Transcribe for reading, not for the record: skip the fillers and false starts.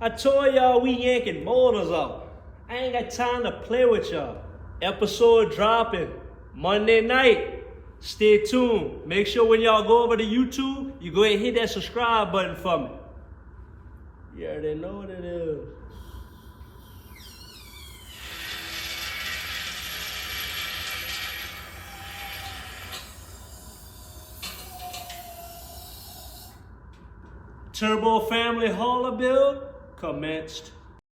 I told y'all we yanking motors off. I ain't got time to play with y'all. Episode dropping Monday night. Stay tuned. Make sure when y'all go over to YouTube, you go ahead and hit that subscribe button for me. You already know what it is. Turbo Family Hauler build commenced.